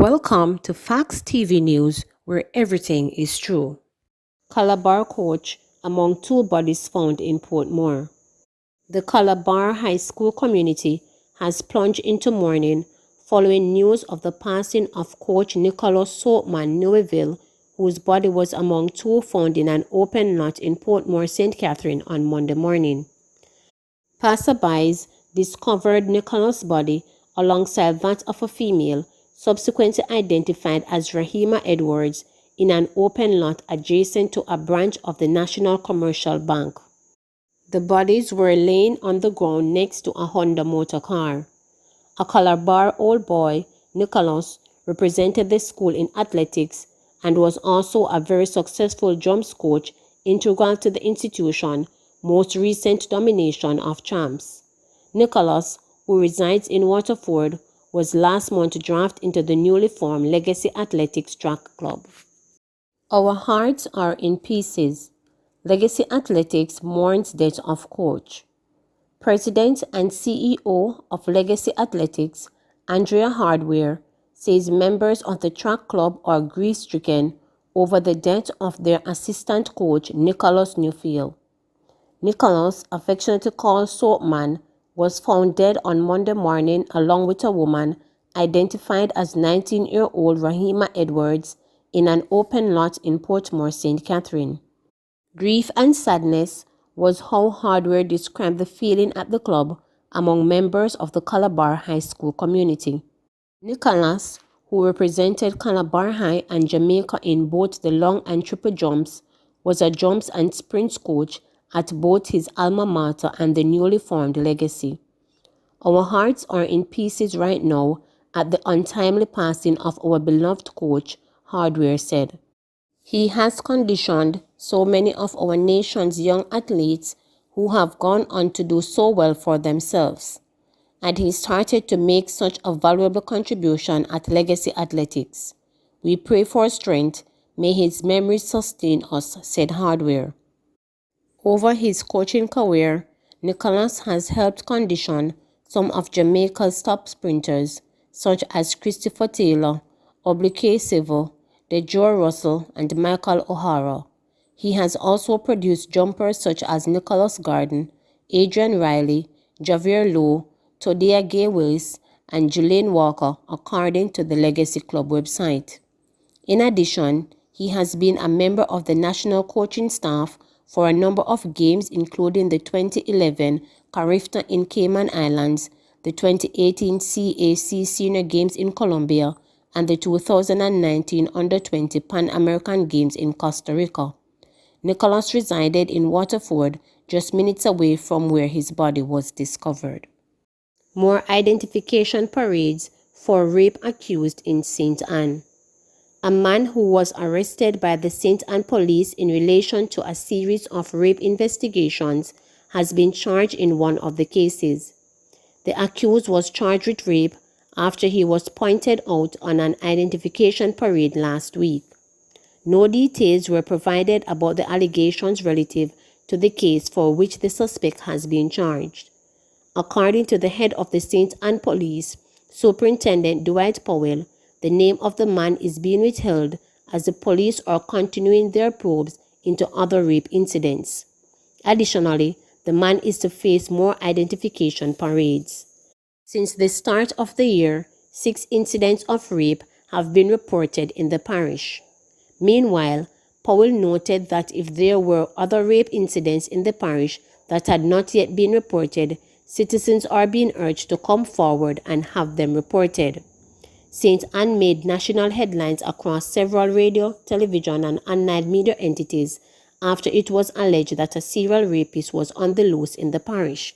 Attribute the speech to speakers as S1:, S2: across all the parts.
S1: Welcome to Facts TV News, where everything is true. Calabar coach among two bodies found in Portmore. The Calabar High School community has plunged into mourning following news of the passing of coach Nicholas Soapman Neweville, whose body was among two found in an open lot in Portmore, St. Catherine on Monday morning. Passerbys discovered Nicholas' body alongside that of a female, subsequently identified as Rahima Edwards, in an open lot adjacent to a branch of the National Commercial Bank. The bodies were laying on the ground next to a Honda motor car. A Calabar old boy, Nicholas, represented the school in athletics and was also a very successful jumps coach, integral to the institution's most recent domination of champs. Nicholas, who resides in Waterford, was last month drafted into the newly formed Legacy Athletics Track Club. Our hearts are in pieces. Legacy Athletics mourns death of coach. President and CEO of Legacy Athletics, Andrea Hardware, says members of the track club are grief-stricken over the death of their assistant coach, Nicholas Newfield. Nicholas, affectionately called Soapman, was found dead on Monday morning along with a woman identified as 19-year-old Rahima Edwards in an open lot in Portmore, St. Catherine. Grief and sadness was how Hardware described the feeling at the club among members of the Calabar High School community. Nicholas, who represented Calabar High and Jamaica in both the long and triple jumps, was a jumps and sprints coach at both his alma mater and the newly formed Legacy. Our hearts are in pieces right now at the untimely passing of our beloved coach, Hardware said. He has conditioned so many of our nation's young athletes who have gone on to do so well for themselves, and he started to make such a valuable contribution at Legacy Athletics. We pray for strength. May his memory sustain us, said Hardware. Over his coaching career, Nicholas has helped condition some of Jamaica's top sprinters, such as Christopher Taylor, Oblique Silva, DeJoe Russell, and Michael O'Hara. He has also produced jumpers such as Nicholas Garden, Adrian Riley, Javier Lowe, Todia Gay Willis, and Jelaine Walker, according to the Legacy Club website. In addition, he has been a member of the national coaching staff for a number of games, including the 2011 Carifta in Cayman Islands, the 2018 CAC Senior Games in Colombia, and the 2019 Under-20 Pan American Games in Costa Rica. Nicholas resided in Waterford, just minutes away from where his body was discovered. More identification parades for rape accused in St. Anne. A man who was arrested by the St. Anne police in relation to a series of rape investigations has been charged in one of the cases. The accused was charged with rape after he was pointed out on an identification parade last week. No details were provided about the allegations relative to the case for which the suspect has been charged. According to the head of the St. Anne Police, Superintendent Dwight Powell, the name of the man is being withheld as the police are continuing their probes into other rape incidents. Additionally, the man is to face more identification parades. Since the start of the year, 6 incidents of rape have been reported in the parish. Meanwhile, Powell noted that if there were other rape incidents in the parish that had not yet been reported, citizens are being urged to come forward and have them reported. St. Anne made national headlines across several radio, television, and online media entities after it was alleged that a serial rapist was on the loose in the parish.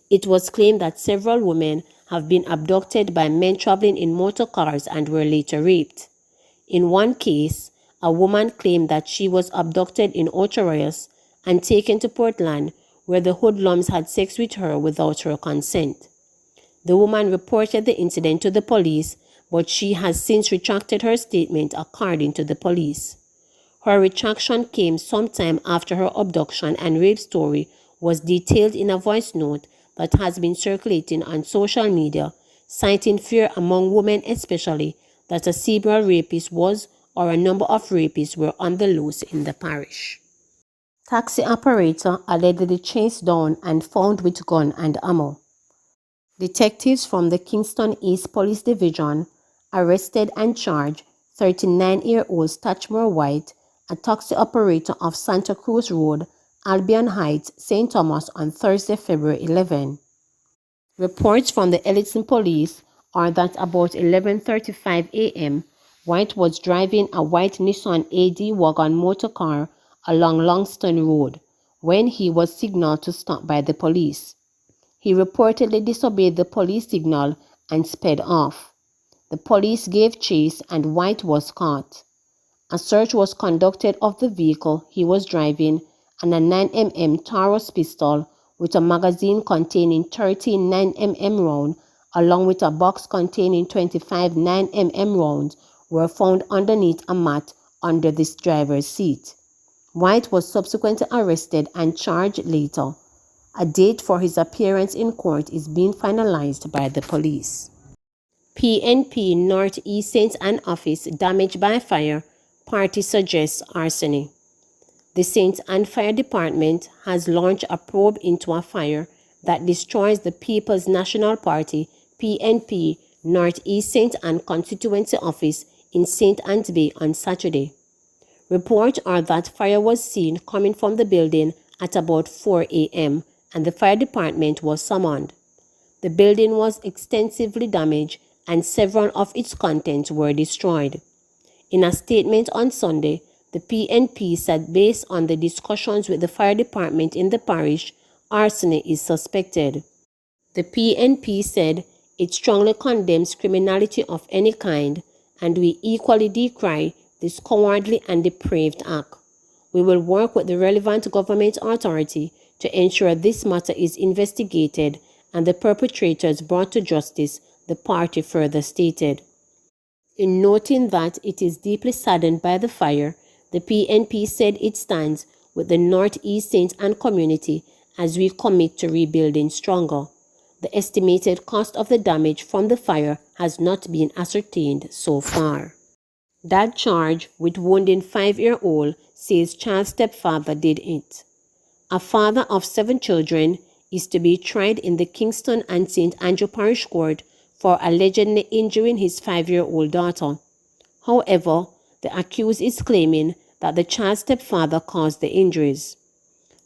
S1: It was claimed that several women have been abducted by men traveling in motor cars and were later raped. In one case, a woman claimed that she was abducted in Ocho and taken to Portland, where the hoodlums had sex with her without her consent. The woman reported the incident to the police, but she has since retracted her statement, according to the police. Her retraction came sometime after her abduction and rape story was detailed in a voice note that has been circulating on social media, citing fear among women especially that a serial rapist was or a number of rapists were on the loose in the parish. Taxi operator allegedly chased down and found with gun and ammo. Detectives from the Kingston East Police Division arrested and charged 39-year-old Statchmore White, a taxi operator of Santa Cruz Road, Albion Heights, St. Thomas on Thursday, February 11. Reports from the Elliston Police are that about 11:35 a.m., White was driving a white Nissan AD wagon motor car along Longston Road when he was signaled to stop by the police. He reportedly disobeyed the police signal and sped off. The police gave chase and White was caught. A search was conducted of the vehicle he was driving and a 9mm Taurus pistol with a magazine containing 13 9mm rounds along with a box containing 25 9mm rounds were found underneath a mat under the driver's seat. White was subsequently arrested and charged later. A date for his appearance in court is being finalized by the police. PNP Northeast St. Anne office damaged by fire. Party suggests arson. The St. Anne Fire Department has launched a probe into a fire that destroys the People's National Party PNP Northeast St. Anne constituency office in St. Anne's Bay on Saturday. Reports are that fire was seen coming from the building at about 4 a.m. and the fire department was summoned. The building was extensively damaged and several of its contents were destroyed. In a statement on Sunday, the PNP said based on the discussions with the fire department in the parish, arson is suspected. The PNP said it strongly condemns criminality of any kind and we equally decry this cowardly and depraved act. We will work with the relevant government authority to ensure this matter is investigated and the perpetrators brought to justice, the party further stated. In noting that it is deeply saddened by the fire, the PNP said it stands with the Northeast St. Anne community as we commit to rebuilding stronger. The estimated cost of the damage from the fire has not been ascertained so far. Dad charged with wounding 5-year-old says child's stepfather did it. A father of 7 children is to be tried in the Kingston and St. Andrew Parish Court for allegedly injuring his 5-year-old daughter. However, the accused is claiming that the child's stepfather caused the injuries.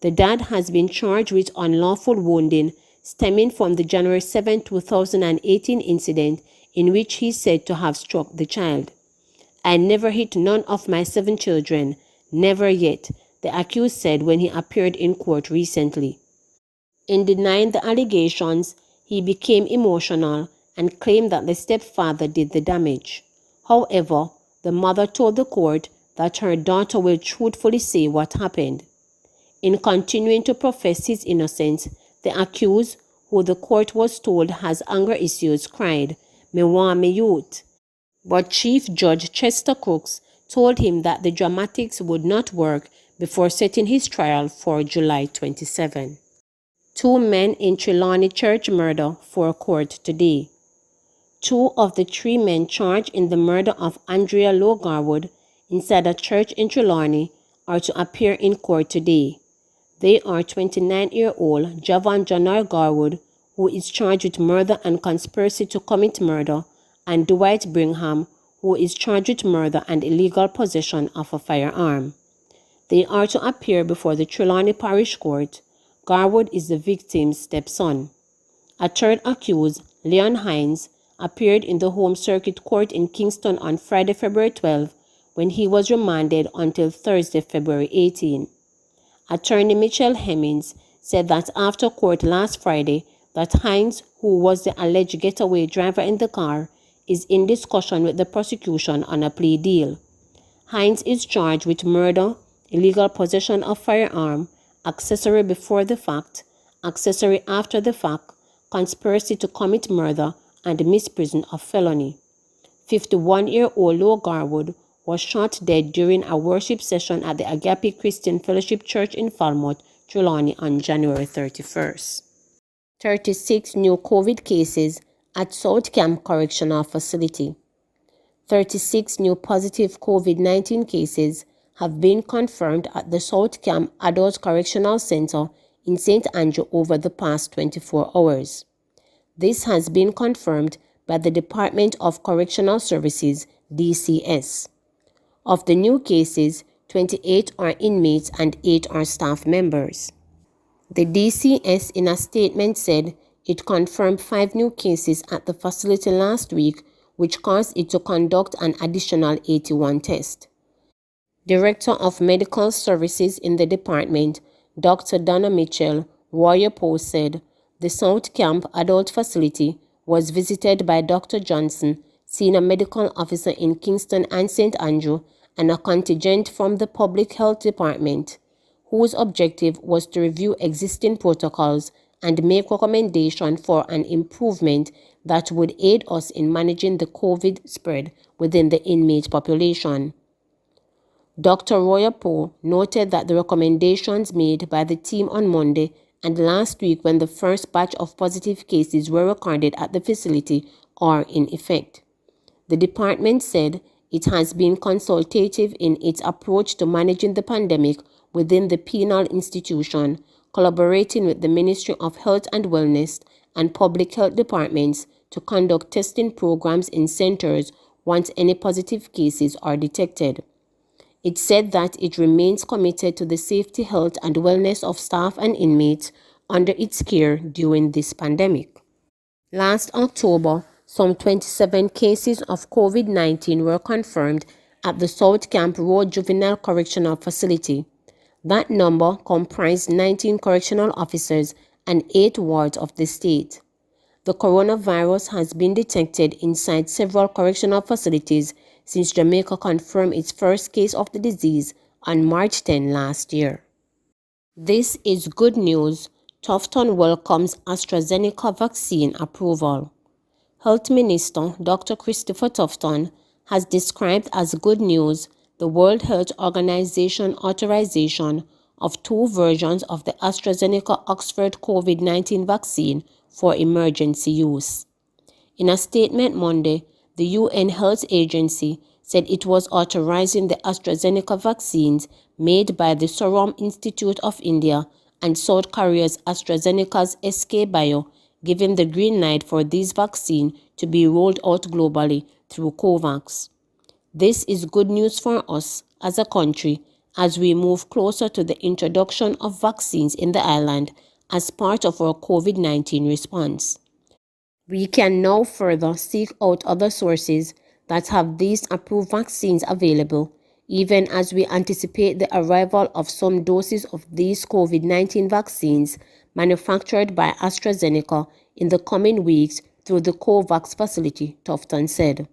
S1: The dad has been charged with unlawful wounding stemming from the January 7, 2018 incident in which he is said to have struck the child. I never hit none of my 7 children, never yet, the accused said when he appeared in court recently. In denying the allegations, he became emotional and claimed that the stepfather did the damage. However, the mother told the court that her daughter will truthfully say what happened. In continuing to profess his innocence, the accused, who the court was told has anger issues, cried, "Me want me youth." But Chief Judge Chester Crooks told him that the dramatics would not work before setting his trial for July 27. 2 men in Trelawney Church murder for court today. 2 of the 3 men charged in the murder of Andrea Lowe Garwood inside a church in Trelawney are to appear in court today. They are 29-year-old Javon Janar Garwood, who is charged with murder and conspiracy to commit murder, and Dwight Brigham, who is charged with murder and illegal possession of a firearm. They are to appear before the Trelawney Parish Court. Garwood is the victim's stepson. A third accused, Leon Hines, appeared in the Home Circuit Court in Kingston on Friday, February 12, when he was remanded until Thursday, February 18. Attorney Mitchell Hemmings said that after court last Friday, that Hines, who was the alleged getaway driver in the car, is in discussion with the prosecution on a plea deal. Hines is charged with murder, illegal possession of firearm, accessory before the fact, accessory after the fact, conspiracy to commit murder, and misprision of felony. 51-year-old Lowe Garwood was shot dead during a worship session at the Agape Christian Fellowship Church in Falmouth, Trelawney on January 31st. 36 new COVID cases at South Camp Correctional Facility. 36 new positive COVID-19 cases have been confirmed at the South Camp Adult Correctional Center in St. Andrew over the past 24 hours. This has been confirmed by the Department of Correctional Services, DCS. Of the new cases, 28 are inmates and 8 are staff members. The DCS in a statement said it confirmed 5 new cases at the facility last week, which caused it to conduct an additional 81 tests. Director of Medical Services in the department, Dr. Donna Mitchell, Royal Post said, the South Camp Adult Facility was visited by Dr. Johnson, Senior Medical Officer in Kingston and St. Andrew, and a contingent from the Public Health Department, whose objective was to review existing protocols and make recommendations for an improvement that would aid us in managing the COVID spread within the inmate population. Dr. Royapo noted that the recommendations made by the team on Monday and last week when the first batch of positive cases were recorded at the facility are in effect. The department said it has been consultative in its approach to managing the pandemic within the penal institution, collaborating with the Ministry of Health and Wellness and public health departments to conduct testing programs in centers once any positive cases are detected. It said that it remains committed to the safety, health, and wellness of staff and inmates under its care during this pandemic. Last October, some 27 cases of COVID-19 were confirmed at the South Camp Road Juvenile Correctional Facility. That number comprised 19 correctional officers and 8 wards of the state. The coronavirus has been detected inside several correctional facilities since Jamaica confirmed its first case of the disease on March 10 last year. This is good news. Tufton welcomes AstraZeneca vaccine approval. Health Minister Dr. Christopher Tufton has described as good news the World Health Organization authorization of 2 versions of the AstraZeneca Oxford COVID-19 vaccine for emergency use. In a statement Monday, the UN Health Agency said it was authorizing the AstraZeneca vaccines made by the Serum Institute of India and South Korea's AstraZeneca's SK Bio, giving the green light for these vaccines to be rolled out globally through COVAX. This is good news for us as a country as we move closer to the introduction of vaccines in the island as part of our COVID-19 response. We can now further seek out other sources that have these approved vaccines available, even as we anticipate the arrival of some doses of these COVID-19 vaccines manufactured by AstraZeneca in the coming weeks through the COVAX facility, Tufton said.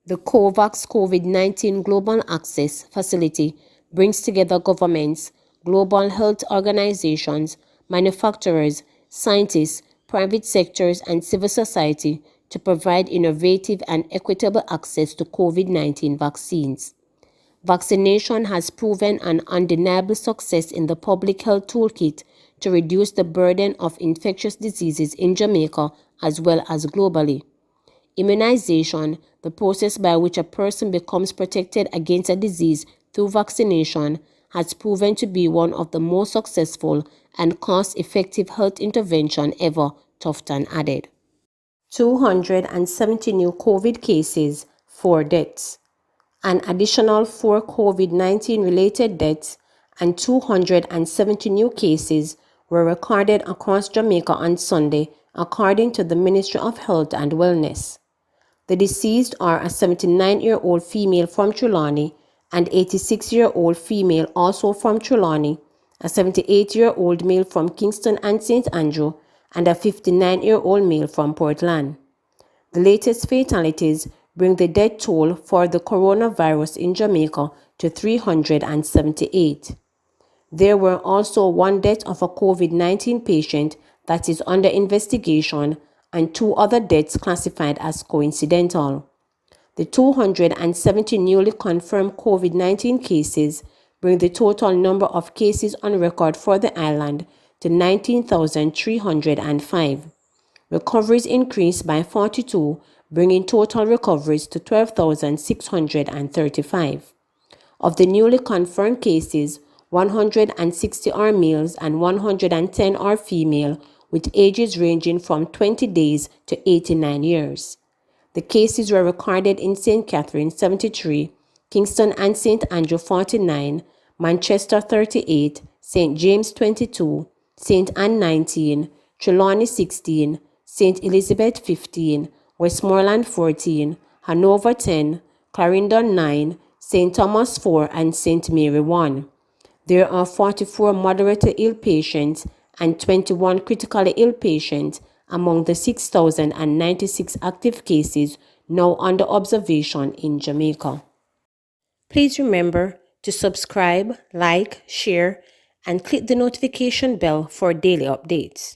S1: The COVAX COVID-19 Global Access Facility brings together governments, global health organizations, manufacturers, scientists, private sectors, and civil society to provide innovative and equitable access to COVID-19 vaccines. Vaccination has proven an undeniable success in the public health toolkit to reduce the burden of infectious diseases in Jamaica as well as globally. Immunization, the process by which a person becomes protected against a disease through vaccination, has proven to be one of the most successful and cost-effective health intervention ever, Tufton added. 270 new COVID cases, 4 deaths. An additional 4 COVID-19 related deaths and 270 new cases were recorded across Jamaica on Sunday, according to the Ministry of Health and Wellness. The deceased are a 79-year-old female from Trelawney, an 86-year-old female also from Trelawney, a 78-year-old male from Kingston and St. Andrew, and a 59-year-old male from Portland. The latest fatalities bring the death toll for the coronavirus in Jamaica to 378. There were also 1 death of a COVID-19 patient that is under investigation and 2 other deaths classified as coincidental. The 270 newly confirmed COVID-19 cases bring the total number of cases on record for the island to 19,305. Recoveries increased by 42, bringing total recoveries to 12,635. Of the newly confirmed cases, 160 are males and 110 are female, with ages ranging from 20 days to 89 years. The cases were recorded in St. Catherine 73, Kingston and St. Andrew 49, Manchester 38, St. James 22, St. Anne 19, Trelawney 16, St. Elizabeth 15, Westmoreland 14, Hanover 10, Clarendon 9, St. Thomas 4 and St. Mary 1. There are 44 moderately ill patients and 21 critically ill patients among the 6,096 active cases now under observation in Jamaica. Please remember to subscribe, like, share, and click the notification bell for daily updates.